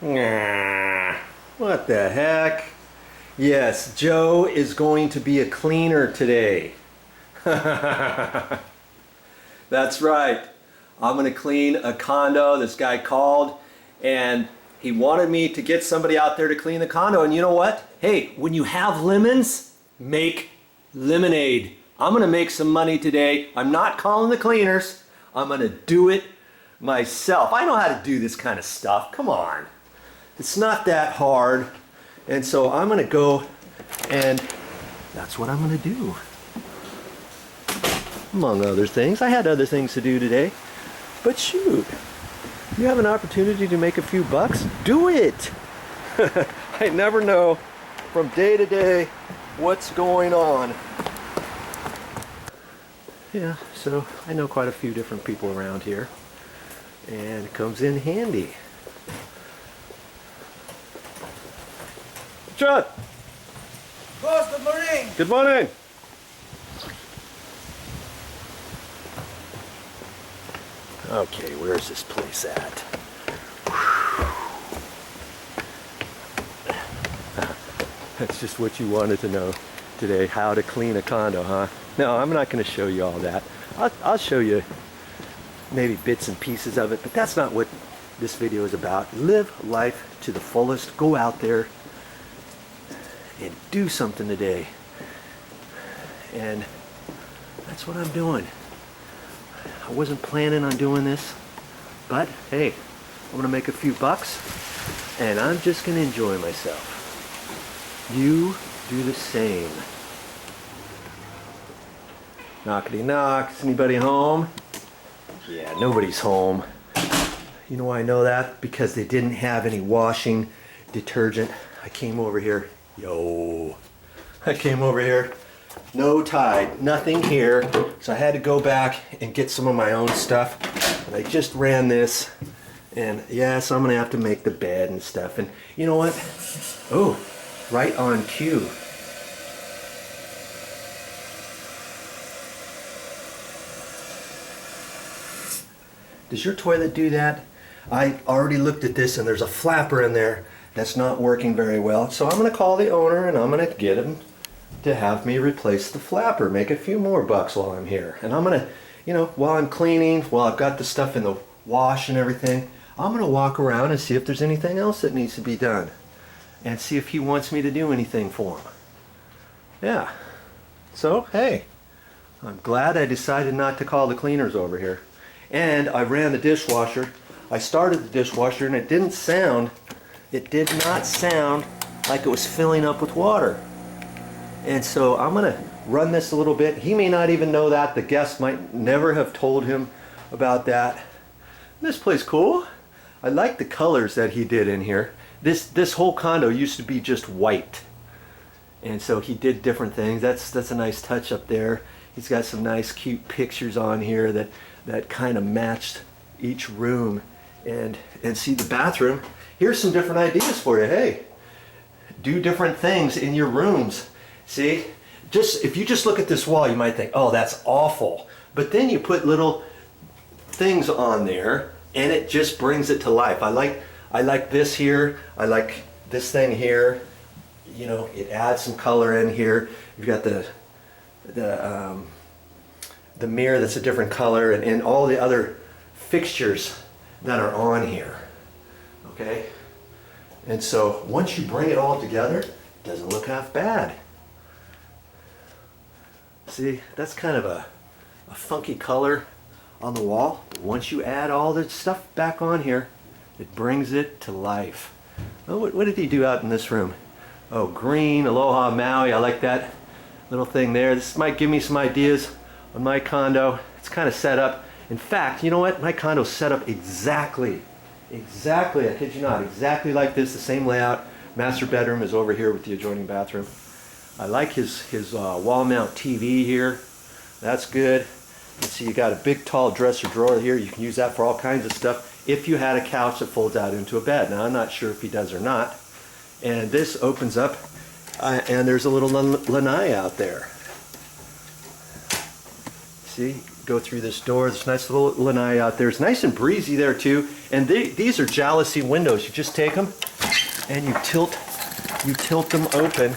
Nah, what the heck? Yes, Joe is going to be a cleaner today. That's right. I'm going to clean a condo. This guy called and he wanted me to get somebody out there to clean the condo. And you know what? Hey, when you have lemons, make lemonade. I'm going to make some money today. I'm not calling the cleaners. I'm going to do it myself. I know how to do this kind of stuff. Come on. It's not that hard. And so I'm going to go and that's what I'm going to do. Among other things. I had other things to do today. But shoot, you have an opportunity to make a few bucks? Do it! I never know from day to day what's going on. Yeah, so I know quite a few different people around here. And it comes in handy. John! Boss, good morning! Good morning! Okay, where's this place at? That's just what you wanted to know today, how to clean a condo, huh? No, I'm not going to show you all that. I'll show you maybe bits and pieces of it, but that's not what this video is about. Live life to the fullest. Go out there and do something today. And that's what I'm doing. I wasn't planning on doing this, but hey, I'm gonna make a few bucks and I'm just gonna enjoy myself. You do the same. Knockety knock, is anybody home? Yeah, nobody's home. You know why I know that? Because they didn't have any washing detergent. I came over here, I came over here. No Tide, nothing here. So I had to go back and get some of my own stuff. And I just ran this. And yes, I'm gonna have to make the bed and stuff. And you know what? Oh, right on cue. Does your toilet do that? I already looked at this and there's a flapper in there that's not working very well. So I'm gonna call the owner and I'm gonna get him to have me replace the flapper, make a few more bucks while I'm here. And I'm gonna, while I'm cleaning, while I've got the stuff in the wash and everything, I'm gonna walk around and see if there's anything else that needs to be done. And see if he wants me to do anything for him. Yeah. So, hey, I'm glad I decided not to call the cleaners over here. And I ran the dishwasher. I started the dishwasher and it did not sound like it was filling up with water. And so I'm gonna run this a little bit. He may not even know that. The guest might never have told him about that. This place cool. I like the colors that he did in here. This whole condo used to be just white. And so he did different things. That's a nice touch up there. He's got some nice cute pictures on here that kind of matched each room. And see the bathroom. Here's some different ideas for you. Hey, do different things in your rooms. See, if you just look at this wall, you might think, oh, that's awful. But then you put little things on there and it just brings it to life. I like this here. I like this thing here. It adds some color in here. You've got the mirror that's a different color and all the other fixtures that are on here. Okay? And so once you bring it all together, it doesn't look half bad. See, that's kind of a funky color on the wall. But once you add all the stuff back on here, it brings it to life. Oh, what did he do out in this room? Oh, green, Aloha Maui. I like that little thing there. This might give me some ideas on my condo. It's kind of set up. In fact, you know what? My condo's set up exactly, I kid you not, exactly like this, the same layout. Master bedroom is over here with the adjoining bathroom. I like his wall mount TV here. That's good. Let's see, you got a big tall dresser drawer here. You can use that for all kinds of stuff if you had a couch that folds out into a bed. Now I'm not sure if he does or not. And this opens up and there's a little lanai out there. See, go through this door. There's a nice little lanai out there. It's nice and breezy there too. And these are jalousie windows. You just take them and you tilt them open,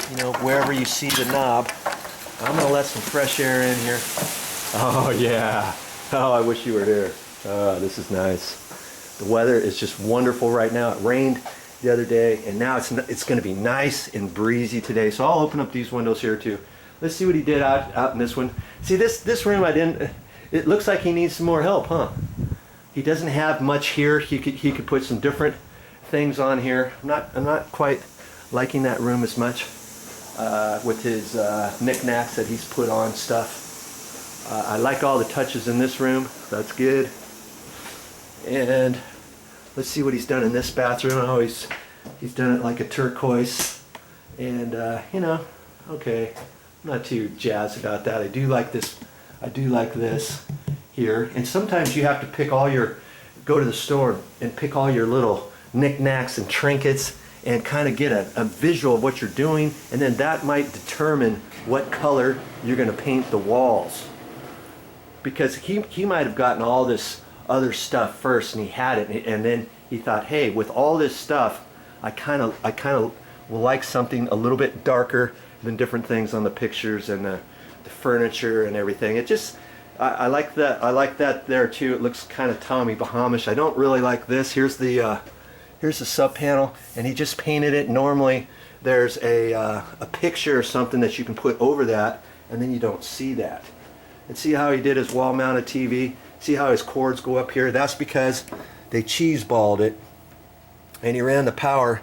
you know, wherever you see the knob. I'm gonna let some fresh air in here. Oh yeah. Oh, I wish you were here. Oh, this is nice. The weather is just wonderful right now. It rained the other day, and now it's going to be nice and breezy today. So I'll open up these windows here too. Let's see what he did out in this one. See, this room it looks like he needs some more help, huh? He doesn't have much here. He could put some different things on here. I'm not quite liking that room as much with his knickknacks that he's put on stuff. I like all the touches in this room. That's good. And let's see what he's done in this bathroom. Oh, he's done it like a turquoise. And you know, okay, I'm not too jazzed about that. I do like this. I do like this here. And sometimes you have to go to the store and pick all your little knickknacks and trinkets and kind of get a visual of what you're doing, and then that might determine what color you're going to paint the walls. Because he might have gotten all this other stuff first and he had it, and then he thought, hey, with all this stuff, I kind of will like something a little bit darker than different things on the pictures and the furniture and everything. It just, I like that. I like that there too. It looks kind of Tommy Bahamish. I don't really like this. Here's the sub panel, and he just painted it. Normally there's a picture or something that you can put over that, and then you don't see that. And see how he did his wall-mounted TV? See how his cords go up here? That's because they cheese-balled it, and he ran the power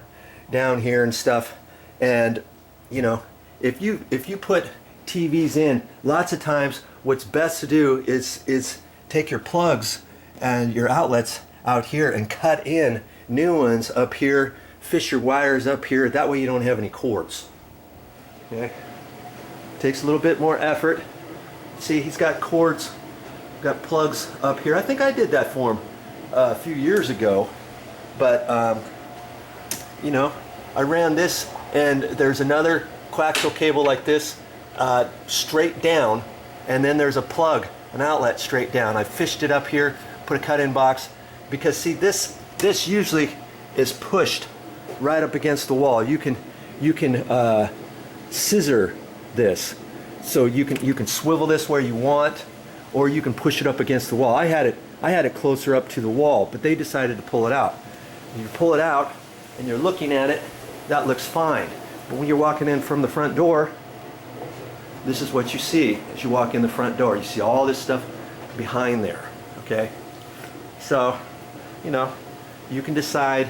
down here and stuff. And you know, if you put TVs in, lots of times what's best to do is take your plugs and your outlets out here and cut in new ones up here, fish your wires up here. That way you don't have any cords. Okay? Takes a little bit more effort. See, he's got cords, got plugs up here. I think I did that for him a few years ago, but you know, I ran this, and there's another coaxial cable like this straight down, and then there's a plug, an outlet straight down. I fished it up here, put a cut-in box, because see, this usually is pushed right up against the wall. You can scissor this. So you can swivel this where you want, or you can push it up against the wall. I had it closer up to the wall, but they decided to pull it out. You pull it out and you're looking at it, that looks fine. But when you're walking in from the front door, this is what you see as you walk in the front door. You see all this stuff behind there, okay? So, you know, you can decide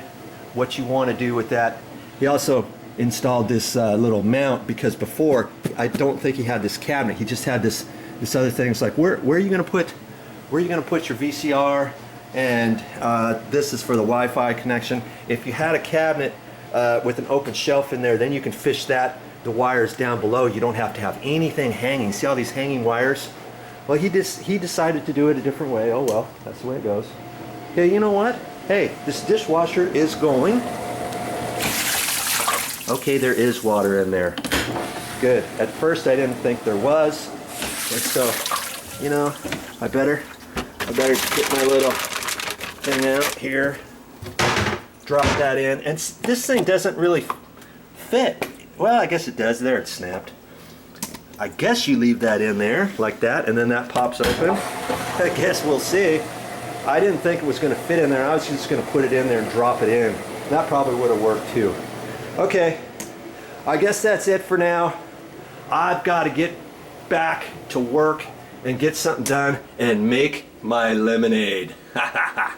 what you want to do with that. He also installed this little mount, because before I don't think he had this cabinet. He just had this other thing. It's like, where are you going to put your VCR? And this is for the Wi-Fi connection. If you had a cabinet with an open shelf in there, then you can fish the wires down below. You don't have to have anything hanging. See all these hanging wires? Well, he decided to do it a different way. Oh well, that's the way it goes. Okay, you know what? Hey, this dishwasher is going. Okay, there is water in there. Good. At first I didn't think there was. And so, you know, I better get my little thing out here, drop that in, and this thing doesn't really fit. Well, I guess it does. There, it snapped. I guess you leave that in there like that, and then that pops open. I guess we'll see. I didn't think it was going to fit in there. I was just going to put it in there and drop it in. That probably would have worked too. Okay, I guess that's it for now. I've got to get back to work and get something done and make my lemonade. Ha ha ha.